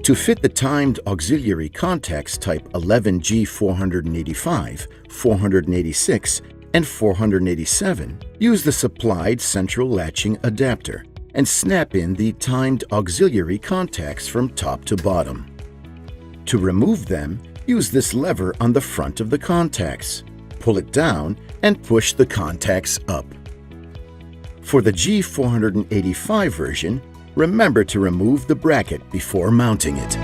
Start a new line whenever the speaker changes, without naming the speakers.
To fit the timed auxiliary contacts type 11G485, 486, and 487, use the supplied central latching adapter and snap in the timed auxiliary contacts from top to bottom. To remove them, use this lever on the front of the contacts. Pull it down and push the contacts up. For the G485 version, remember to remove the bracket before mounting it.